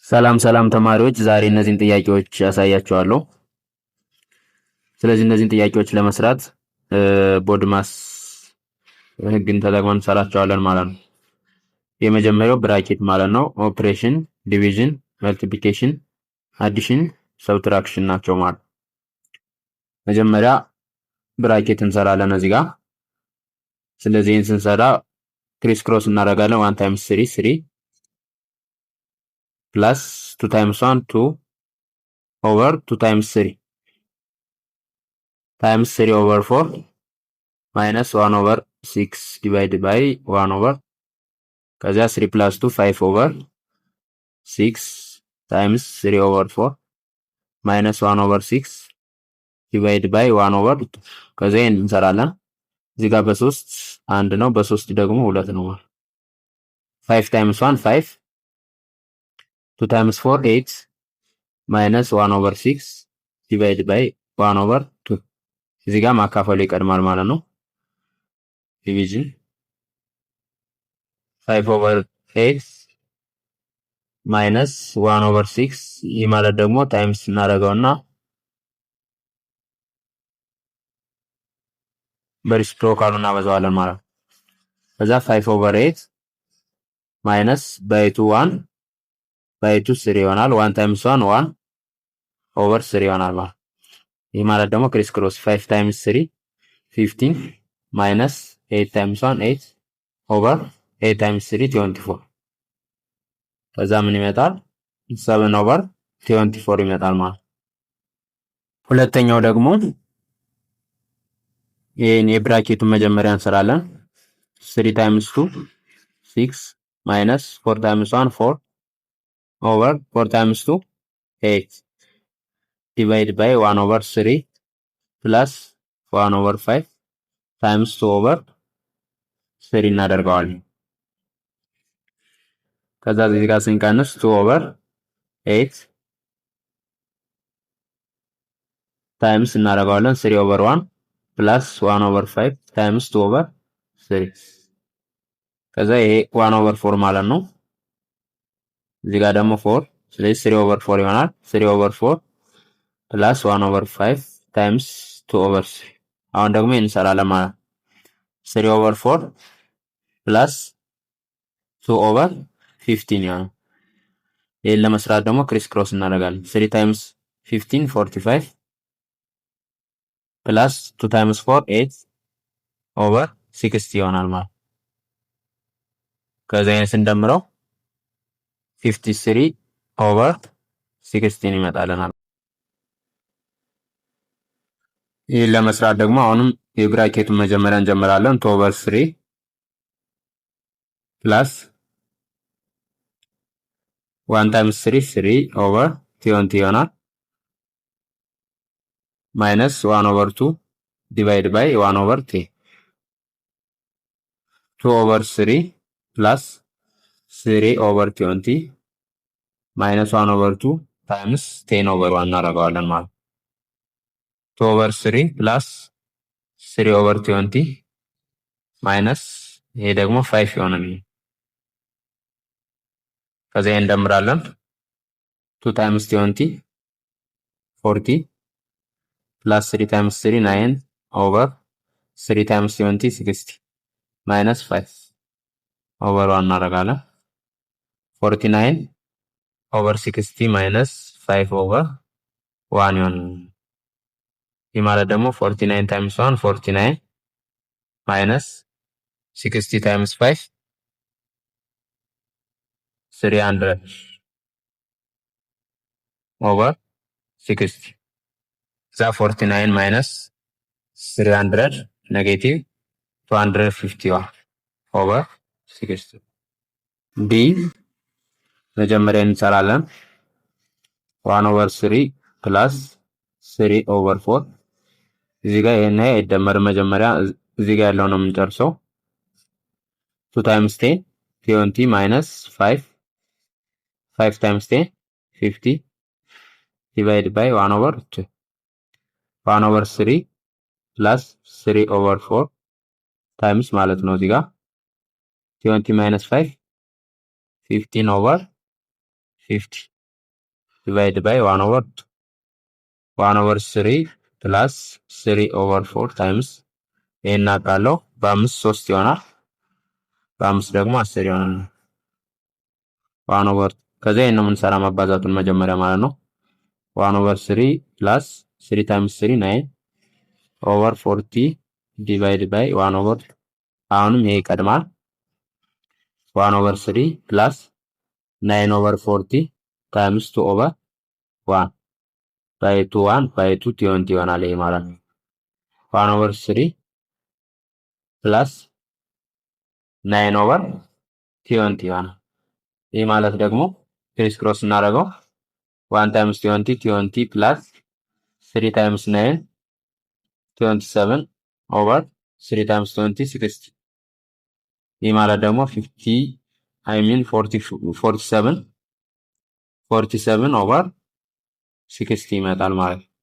ሰላም ሰላም ተማሪዎች ዛሬ እነዚህን ጥያቄዎች ያሳያችኋለሁ። ስለዚህ እነዚህን ጥያቄዎች ለመስራት ቦድማስ ህግን ተጠቅመን እንሰራቸዋለን ማለት ነው። የመጀመሪያው ብራኬት ማለት ነው። ኦፕሬሽን፣ ዲቪዥን፣ መልቲፕሊኬሽን፣ አዲሽን፣ ሰብትራክሽን ናቸው ማለት። መጀመሪያ ብራኬት እንሰራለን እዚህ ጋር። ስለዚህ ይህን ስንሰራ ክሪስ ክሮስ እናደርጋለን። 1 ታይምስ 3 3 plus 2 times 1 2 over 2 times 3 times 3 over 4 minus 1 over 6 divided by 1 over ከዚያ 3 plus 2 5 over 6 times 3 over 4 minus 1 over 6 divided by 1 over 2 ከዚያ እንሰራለን። እዚህ ጋር በ3 1 ነው፣ በ3 ደግሞ 2 ነው። 5 times 1 5 2 times 4 8 minus 1 over 6 divided by 1 over 2 እዚህ ጋር ማካፈሉ ይቀድማል ማለት ነው። ዲቪዥን 5 over 8 minus 1 over 6 ይህ ማለት ደግሞ ታይምስ እናደርገውና በሪሲፕሮካሉ እናበዛዋለን ማለት ነው። ከዛ 5 over 8 minus by 2 1 by 2 3 ይሆናል። 1 times 1 1 over 3 ይሆናል ማለት ነው። ይህ ማለት ደግሞ ክሪስ ክሮስ 5 times 3 15 minus 8 times 1 8 over 8 times 3 24 ከዛ ምን ይመጣል? 7 over 24 ይመጣል ማለት። ሁለተኛው ደግሞ ይሄን የብራኬቱን መጀመሪያ እንሰራለን። 3 times 2 6 minus 4 times 1 4 over 4 times 2 8 divided by 1 over 3 plus 1 over 5 times 2 over 3 እናደርገዋለን። ከዛ እዚህ ጋር ስንቀንስ 2 over 8 times እናደርገዋለን 3 over 1 plus 1 over 5 times 2 over 3 ከዛ ይሄ 1 over 4 ማለት ነው። እዚህ ጋር ደግሞ 4 ስለዚህ 3 over 4 ይሆናል። 3 over 4 plus 1 over 5 times 2 over 3 አሁን ደግሞ እንሰራለን ማለት 3 over 4 plus 2 over 15 ይሆናል። ይሄን ለመስራት ደግሞ ክሪስ ክሮስ እናደርጋለን። 3 times 15 45 plus 2 times 4 8 over 60 ይሆናል ማለት ከዛ ይሄን ስንደምረው 53 over 16 ይመጣልናል። ይሄን ለመስራት ደግሞ አሁንም የብራኬቱን መጀመሪያ እንጀምራለን። 2 over 3 plus 1 times 3 3 over 20 ይሆናል minus 1 over 2 divided by 1 over 10 2 over 3 plus 3 over 20 minus 1 over 2 times 10 over 1 እናደርገዋለን ማለት 2 over 3 plus 3 over 20 minus ይሄ ደግሞ 5 ይሆናል። ከዛ እንደምራለን 2 times 20 40 plus 3 times 3 9 over 3 times 20 60 minus 5 over 1 እናደርጋለን 49 over 60 minus 5 over 1 ይሆናል። ይህ ማለት ደግሞ 49 times 1 49 minus 60 times 5 300 over 60 እዛ 49 minus 300 negative 250 over 60 ዲ መጀመሪያ እንሰራለን 1 over 3 plus 3 over 4 እዚህ ጋር ይሄን አይደመር መጀመሪያ እዚህ ጋር ያለው ነው የምንጨርሰው 2 times 10 20 minus 5 5 times 10 50 divided by 1 over 2 1 over 3 plus 3 over 4 times ማለት ነው እዚህ ጋር 20 minus 5 15 over 50 divided by 1 over 2. 1 over 3 plus 3 over 4 times ይሄን አቃለው በ5 3 ይሆናል። በ5 ደግሞ 10 ይሆናል። 1 over ከዛ ይሄን ነው የምንሰራ ማባዛቱን መጀመሪያ ማለት ነው። 1 over 3 plus 3 times 3 9 over 40 divided by 1 over አሁንም ይሄ ይቀድማል። 1 over 3 plus 9 over 40 times 2 over 1 by 2 1 by 2 20 ይሆናል ይሄ ማለት ነው። 1 over 3 plus 9 over 20 ይሆናል። ይሄ ማለት ደግሞ ክሪስ ክሮስ እናደርገው 1 times 20 20 plus 3 times 9 27 over 3 times 20 60 ይሄ ማለት ደግሞ 47 over 60 ይመጣል ማለት ነው።